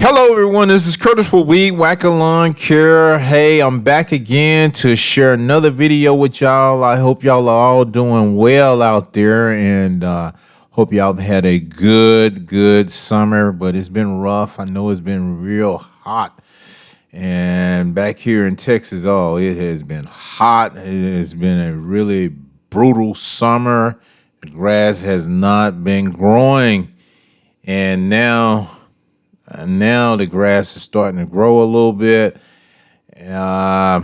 Hello, everyone. This is Curtis with Weed Whacker Lawn Care. Hey, I'm back again to share another video with y'all. I hope y'all are all doing well out there, and hope y'all had a good summer. But it's been rough. I know it's been real hot, and back here in Texas, oh, it has been hot. It has been a really brutal summer. The grass has not been growing, and now the grass is starting to grow a little bit. Uh,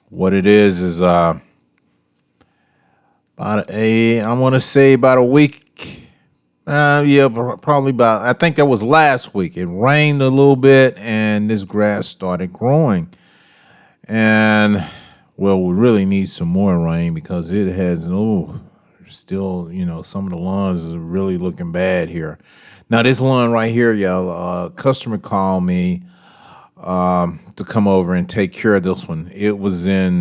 what it is I want to say about a week. Probably about. I think that was last week. It rained a little bit, and this grass started growing. And well, we really need some more rain because it has still, some of the lawns are really looking bad here. Now, this lawn right here, y'all, a customer called me to come over and take care of this one. It was it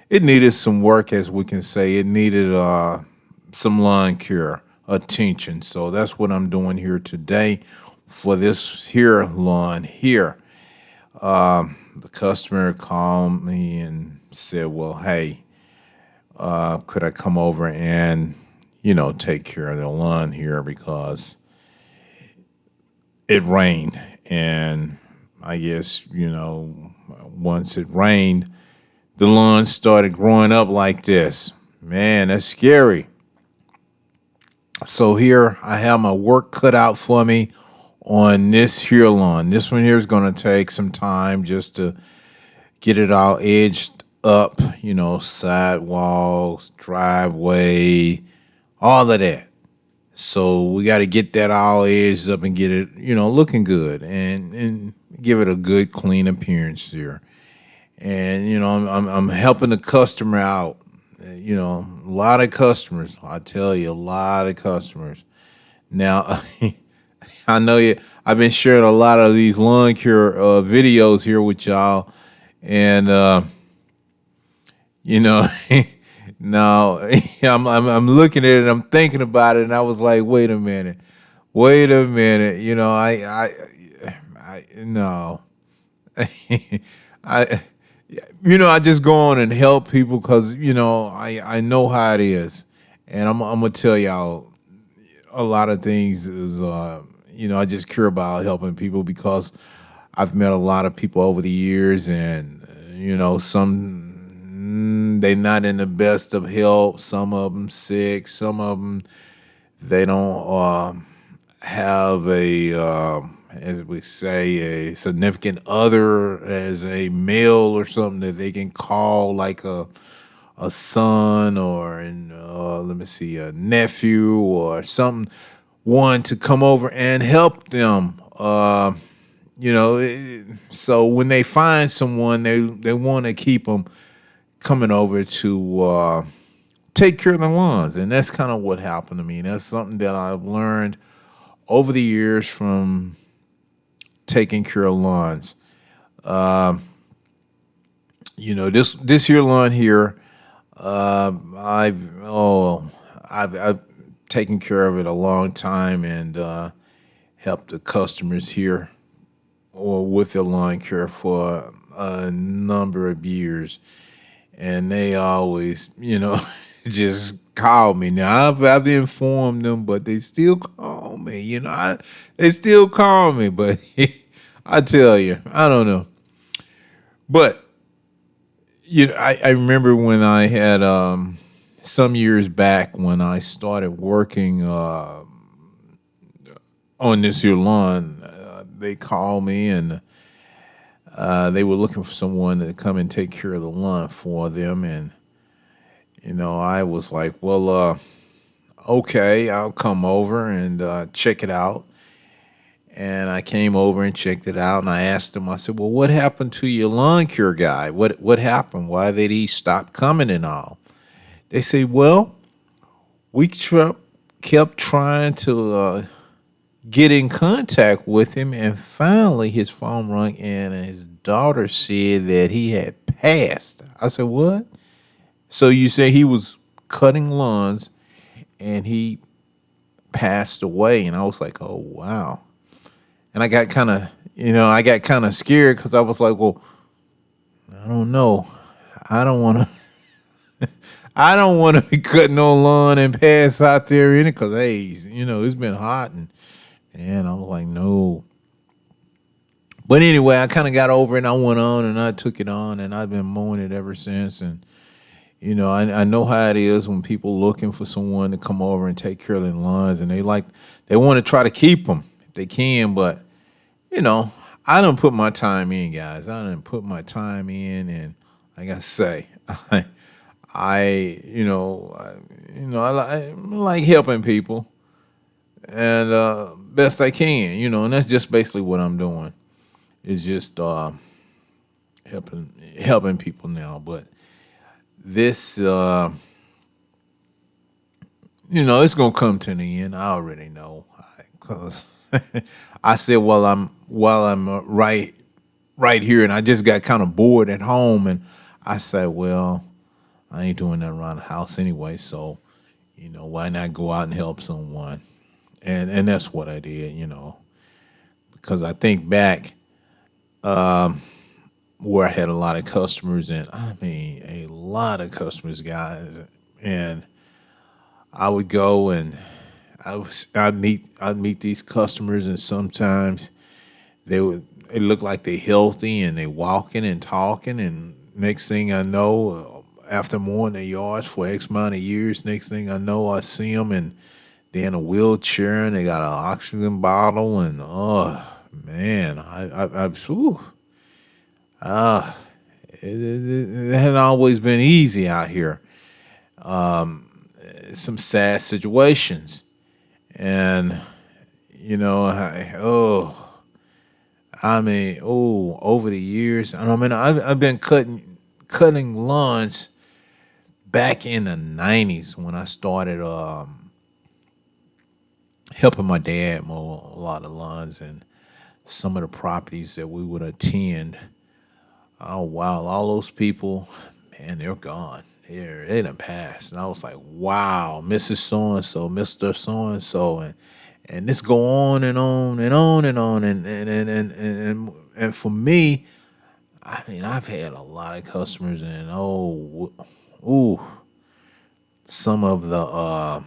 needed some work, as we can say. It needed some lawn care attention. So that's what I'm doing here today for this here lawn here. The customer called me and said, well, hey, could I come over and, take care of the lawn here because it rained. And I guess, once it rained, the lawn started growing up like this. Man, that's scary. So here I have my work cut out for me on this here lawn. This one here is going to take some time just to get it all edged up, sidewalks, driveway, all of that. So we got to get that all edged up and get it, looking good and give it a good clean appearance there. And I'm helping the customer out. A lot of customers. I tell you, a lot of customers. Now, I know you. I've been sharing a lot of these lawn care videos here with y'all, and now I'm looking at it. I'm thinking about it, and I was like, wait a minute. I no. I I just go on and help people because I know how it is, and I'm gonna tell y'all a lot of things is I just care about helping people because I've met a lot of people over the years, and some they not in the best of health. Some of them sick. Some of them they don't have as we say, a significant other as a male or something that they can call like a son or let me see, a nephew or something, one to come over and help them. So when they find someone, they want to keep them coming over to take care of the lawns, and that's kind of what happened to me. That's something that I've learned over the years from taking care of lawns. This here lawn here, I've taken care of it a long time and helped the customers here or with their lawn care for a number of years, and they always, just call me. Now I've informed them, but they still call me. They still call me, but I tell you, I don't know. But I remember when I had some years back when I started working on this here lawn. They called me and they were looking for someone to come and take care of the lawn for them, and I was like, well, okay, I'll come over and check it out. And I came over and checked it out, and I asked them. I said, "Well, what happened to your lawn care guy? What happened? Why did he stop coming and all?" They say, "Well, we kept trying to get in contact with him, and finally his phone rang, and his daughter said that he had passed." I said, "What? So you say he was cutting lawns and he passed away?" And I was like, "Oh, wow." and I got kind of scared because I was like, well, I don't know. I don't want to. I don't want to be cutting no lawn and pass out there in it because hey, it's been hot and I was like, no. But anyway, I kind of got over it and I went on and I took it on and I've been mowing it ever since. And I know how it is when people looking for someone to come over and take care of their lawns and they want to try to keep them if they can, but you know, I done put my time in, guys. I done put my time in, and like I say, I I like helping people and best I can, and that's just basically what I'm doing. Is just helping people now. But this, it's gonna come to the end. I already know, because I said, while I'm right here, and I just got kind of bored at home, and I said, well, I ain't doing nothing around the house anyway, so why not go out and help someone? And that's what I did, because I think back where I had a lot of customers, and I mean a lot of customers, guys, and I would go and I'd meet these customers, and sometimes it looked like they healthy and they walking and talking, and next thing I know, after mowing their yards for X amount of years, next thing I know, I see them and they're in a wheelchair and they got an oxygen bottle, and oh man, whew, ah, it hadn't always been easy out here. Some sad situations, and I mean, over the years, and I mean, I've been cutting lawns back in the '90s when I started helping my dad mow a lot of lawns and some of the properties that we would attend. Oh wow, all those people, man, they're gone. They done passed. And I was like, wow, Mrs. So and so, Mr. So and so, and this go on and on and on and on, and for me, I mean, I've had a lot of customers, and ooh, some of the oh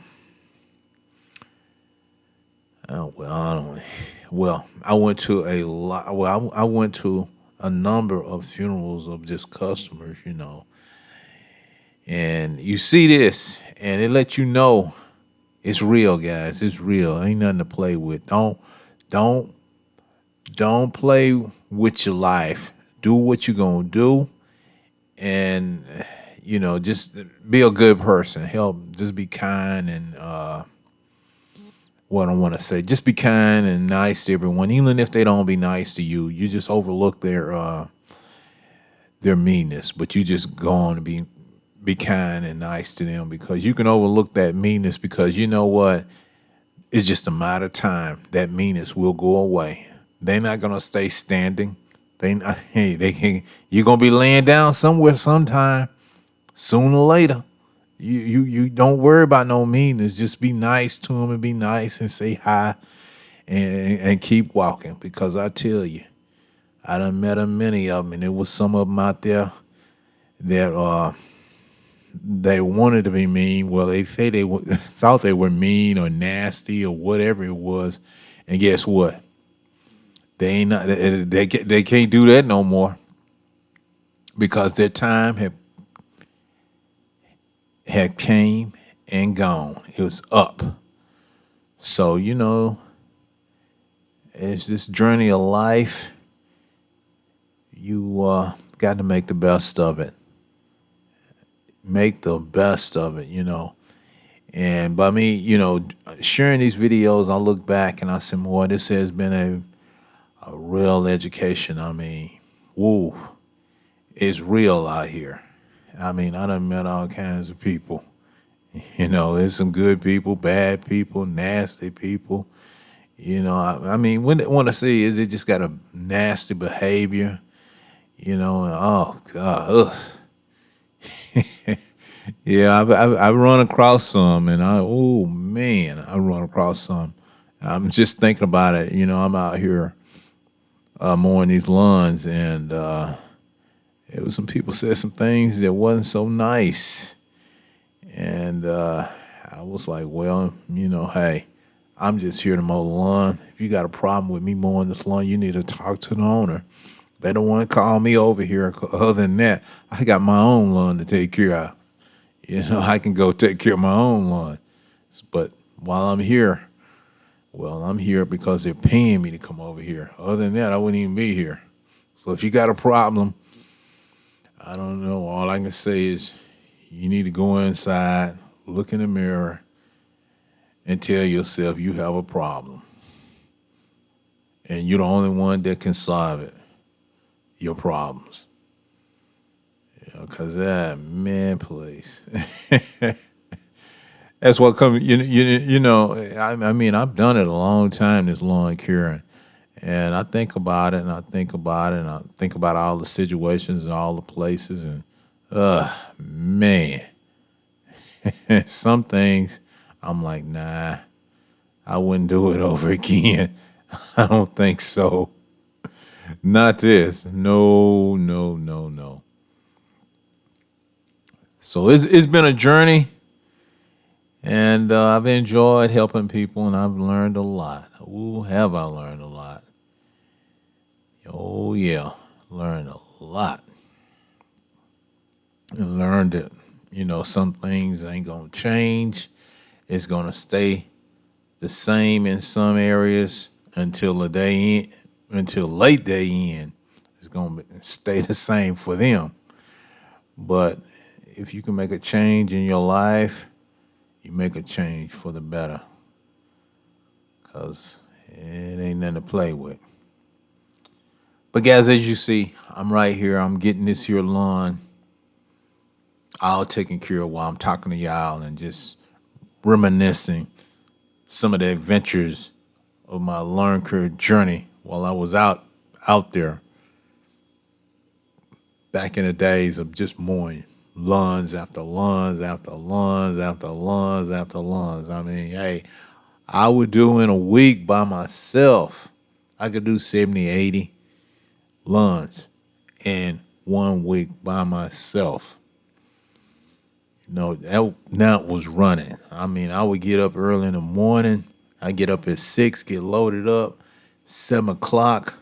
well, I don't. Well, I went to a lot. Well, I went to a number of funerals of just customers, and you see this, and it lets you know it's real, guys. It's real. Ain't nothing to play with. Don't, don't play with your life. Do what you're gonna do, and just be a good person. Help. Just be kind and what I want to say. Just be kind and nice to everyone, even if they don't be nice to you. You just overlook their meanness, but you just go on to be kind and nice to them, because you can overlook that meanness, because you know what? It's just a matter of time. That meanness will go away. They're not gonna stay standing. They not, hey, they can. You're gonna be laying down somewhere sometime, sooner or later. You don't worry about no meanness. Just be nice to them and be nice and say hi and keep walking. Because I tell you, I done met a many of them, and there was some of them out there that they wanted to be mean. Well, they say thought they were mean or nasty or whatever it was, and guess what? They ain't not. They can't do that no more, because their time had came and gone. It was up. So it's this journey of life. You got to make the best of it. Make the best of it, And by me, sharing these videos, I look back and I say, boy, this has been a real education. I mean, woo, it's real out here. I mean, I done met all kinds of people. There's some good people, bad people, nasty people. I mean, when I say is it just got a nasty behavior, and oh God, ugh. Yeah, I've run across some, and I run across some. I'm just thinking about it. I'm out here mowing these lawns, and it was some people said some things that wasn't so nice, and I was like, well, hey, I'm just here to mow the lawn. If you got a problem with me mowing this lawn, you need to talk to the owner. They don't want to call me over here. Other than that, I got my own lawn to take care of. I can go take care of my own lawn. But while I'm here, well, I'm here because they're paying me to come over here. Other than that, I wouldn't even be here. So if you got a problem, I don't know. All I can say is you need to go inside, look in the mirror, and tell yourself you have a problem. And you're the only one that can solve it, your problems. Because that, man, please. That's what comes. I mean, I've done it a long time. This lawn curing, and I think about it, and I think about it, and I think about all the situations and all the places, and man, some things I'm like, nah, I wouldn't do it over again. I don't think so. Not this. No, no, no, no. So it's been a journey. And I've enjoyed helping people, and I've learned a lot. Ooh, have I learned a lot? Oh, yeah, learned a lot. And learned that, some things ain't going to change. It's going to stay the same in some areas until the day end, until late day end. It's going to stay the same for them. But if you can make a change in your life, you make a change for the better. Because it ain't nothing to play with. But guys, as you see, I'm right here. I'm getting this here lawn all taken care of while I'm talking to y'all and just reminiscing some of the adventures of my learn curve journey while I was out there back in the days of just mowing lawns after lawns after lawns after lawns after lawns. I mean, hey, I would do in a week by myself. I could do 70, 80 lawns in 1 week by myself. That was running. I mean, I would get up early in the morning. I get up at 6, get loaded up. 7 o'clock,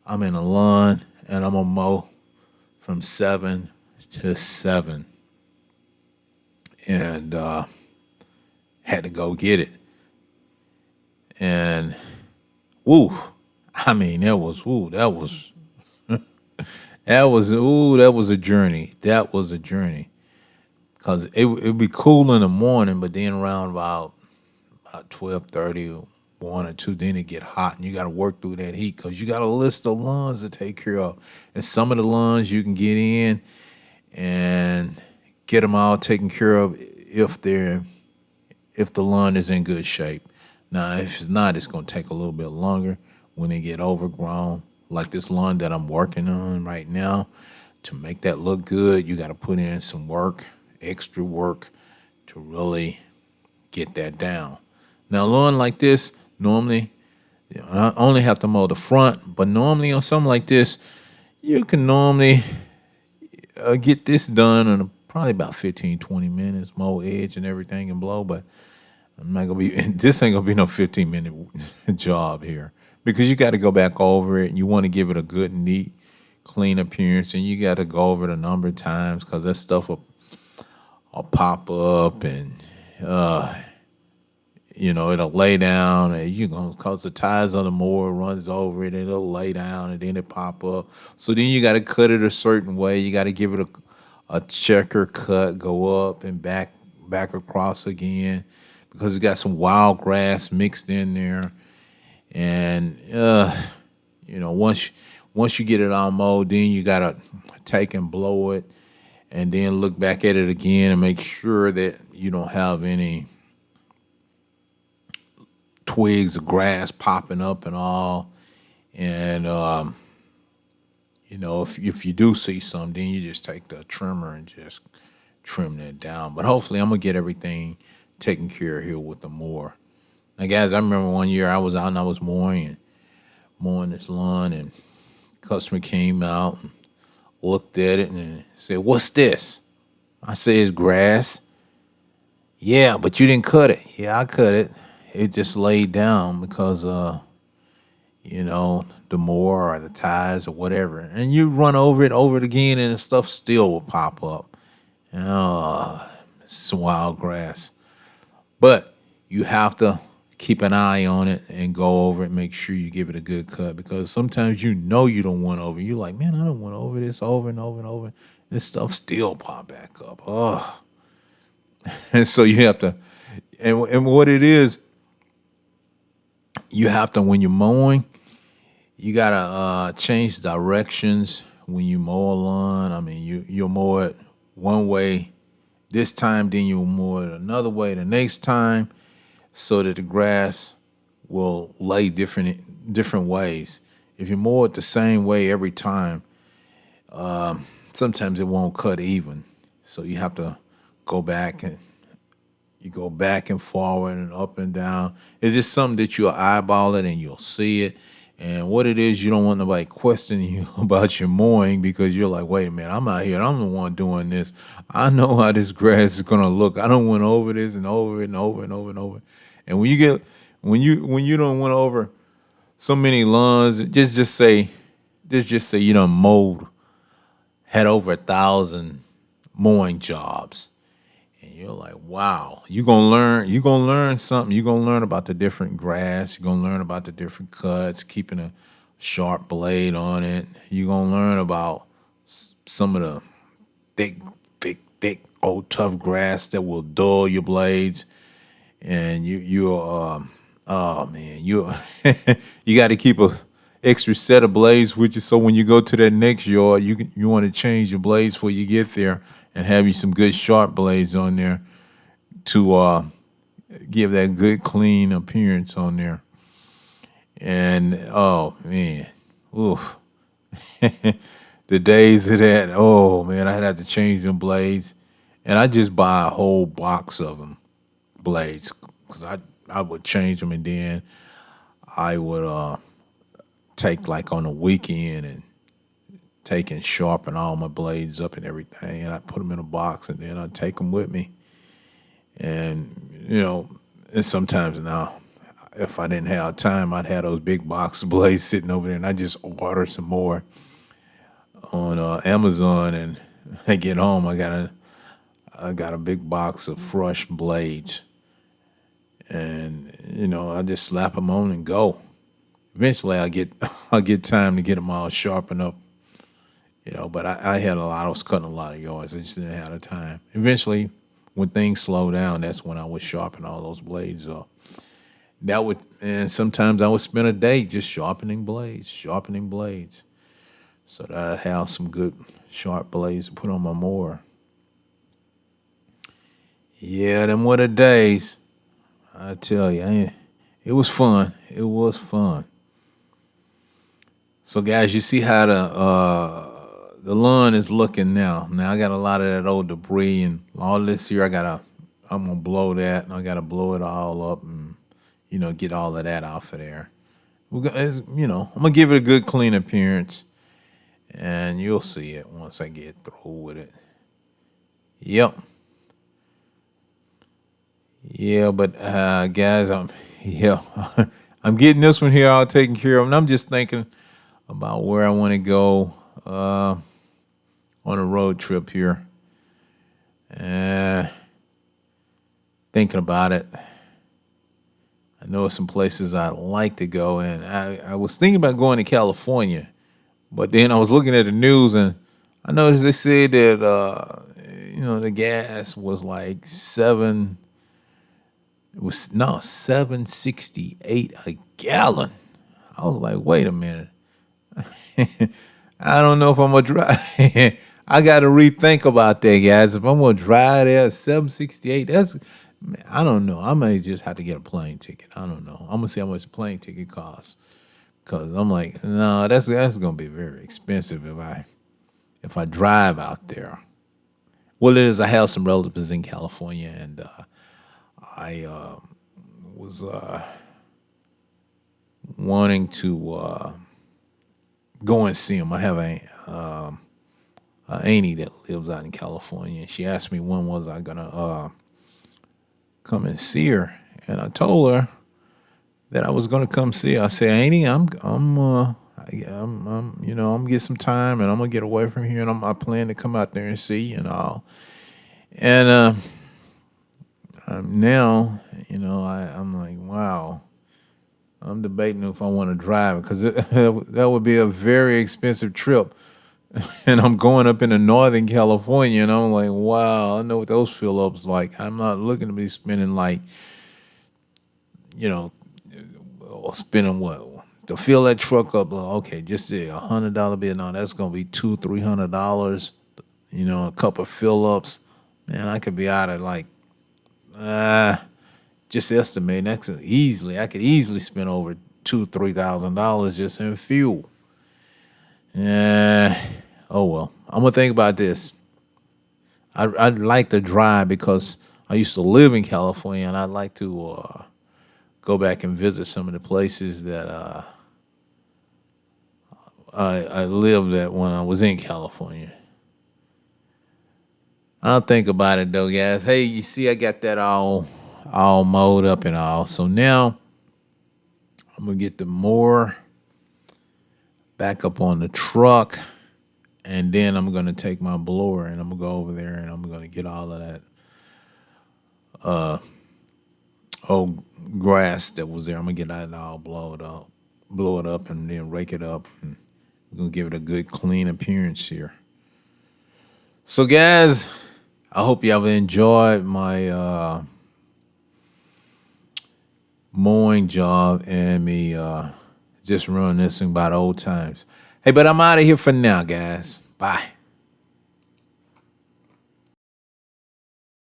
I'm in the lawn, and I'm gonna mow from 7 to 7, and had to go get it. And woo, I mean, that was a journey. That was a journey. Cause it'd be cool in the morning, but then around about 12:30, 1 or 2, then it get hot, and you got to work through that heat. Cause you got a list of lawns to take care of, and some of the lawns you can get in and get them all taken care of if the lawn is in good shape. Now, if it's not, it's gonna take a little bit longer when they get overgrown. Like this lawn that I'm working on right now, to make that look good, you got to put in some work, extra work, to really get that down. Now, lawn like this, normally, I only have to mow the front, but normally on something like this, you can normally get this done in probably about 15, 20 minutes, mow edge and everything and blow, but I'm not gonna be. This ain't gonna be no 15-minute job here because you got to go back over it. And you want to give it a good, neat, clean appearance, and you got to go over it a number of times because that stuff will pop up, and it'll lay down, and cause the tires on the mower runs over it, and it'll lay down, and then it pop up. So then you got to cut it a certain way. You got to give it a checker cut, go up and back across again because it got some wild grass mixed in there. And once you get it all mowed, then you gotta take and blow it, and then look back at it again and make sure that you don't have any twigs of grass popping up and all. And if you do see some, then you just take the trimmer and just trim that down. But hopefully, I'm gonna get everything taken care of here with the mower. Now, guys, I remember one year I was out and I was mowing this lawn, and customer came out and looked at it and said, "What's this?" I said, "It's grass." Yeah, but you didn't cut it. Yeah, I cut it. It just laid down because the mower or the tires or whatever. And you run over it again and the stuff still will pop up. Oh, it's wild grass. But you have to keep an eye on it and go over it, make sure you give it a good cut because sometimes you don't want over. You're like, man, I don't want over this over and over and over. This stuff still pop back up. Oh. And so you have to, and what it is, you have to, when you're mowing, you gotta change directions when you mow a lawn. I mean, you'll mow it one way this time, then you'll mow it another way the next time, so that the grass will lay different ways. If you mow it the same way every time, sometimes it won't cut even. So you have to go back and you go back and forward and up and down. It's just something that you'll eyeball it and you'll see it. And what it is, you don't want nobody questioning you about your mowing because you're like, wait a minute, I'm out here and I'm the one doing this. I know how this grass is gonna look. I don't want over this and over it and over and over and over. And when you don't want over so many lawns, just say you done mowed, had over 1,000 mowing jobs. And you're like, wow, you're gonna learn something. You're gonna learn about the different grass, you're gonna learn about the different cuts, keeping a sharp blade on it. You're gonna learn about some of the thick, thick, old tough grass that will dull your blades. And oh man, you you got to keep a extra set of blades with you, so when you go to that next yard, you want to change your blades before you get there, and have you some good sharp blades on there to give that good clean appearance on there. And oh man, oof, the days of that. Oh man, I'd have to change them blades, and I just buy a whole box of them blades because I would change them, and then I would take like on the weekend and take and sharpen all my blades up and everything, and I put them in a box, and then I take them with me. And and sometimes now, if I didn't have time, I'd have those big box of blades sitting over there, and I just order some more on Amazon. And I get home, I got a big box of fresh blades, and I just slap them on and go. Eventually, I get I get time to get them all sharpened up. But I had a lot. I was cutting a lot of yards. I just didn't have the time. Eventually, when things slow down, that's when I would sharpen all those blades up. And sometimes I would spend a day just sharpening blades, so that I'd have some good sharp blades to put on my mower. Yeah, them were the days. I tell you, it was fun. It was fun. So, guys, you see how the lawn is looking now. Now I got a lot of that old debris and all this here. I'm gonna blow that, and I gotta blow it all up and get all of that off of there. I'm gonna give it a good clean appearance, and you'll see it once I get through with it. Yep. Yeah, but guys, yeah, I'm getting this one here all taken care of, and I'm just thinking about where I want to go on a road trip here. Uh, Thinking about it, I know some places I'd like to go, and I was thinking about going to California, but then I was looking at the news, and I noticed they said that the gas was like seven. It was no 7.68 a gallon. I was like, wait a minute. I don't know if I'm gonna drive. I got to rethink about that, guys. If I'm gonna drive there, 7.68. I don't know. I may just have to get a plane ticket. I don't know. I'm gonna see how much a plane ticket costs, because I'm like, no, that's gonna be very expensive if I drive out there. Well, it is. I have some relatives in California, and I was wanting to go and see him. I have a auntie that lives out in California. She asked me when was I gonna come and see her, and I told her that I was gonna come see her. I said, Auntie, I'm gonna get some time, and I'm gonna get away from here, and I plan to come out there and see you and all. And now, I'm like, wow. I'm debating if I want to drive it because that would be a very expensive trip. And I'm going up into Northern California, and I'm like, wow, I know what those fill ups like. I'm not looking to be spending like, you know, spending what to fill that truck up. Like, okay, just $100 bill. No, that's gonna be $200-300. A couple of fill ups. Man, I could be out at like, just estimating. I could easily spend over $2,000-3,000 just in fuel. Yeah. Oh well. I'm gonna think about this. I'd like to drive because I used to live in California, and I'd like to go back and visit some of the places that I lived at when I was in California. I'll think about it though, guys. Hey, you see, I got that all mowed up and all. So now I'm gonna get the mower back up on the truck, and then I'm gonna take my blower and I'm gonna go over there and I'm gonna get all of that old grass that was there. I'm gonna get that all blow it up, and then rake it up, and we're gonna give it a good clean appearance here. So, guys, I hope you have enjoyed my mowing job and me just reminiscing about old times. Hey, but I'm out of here for now, guys. Bye.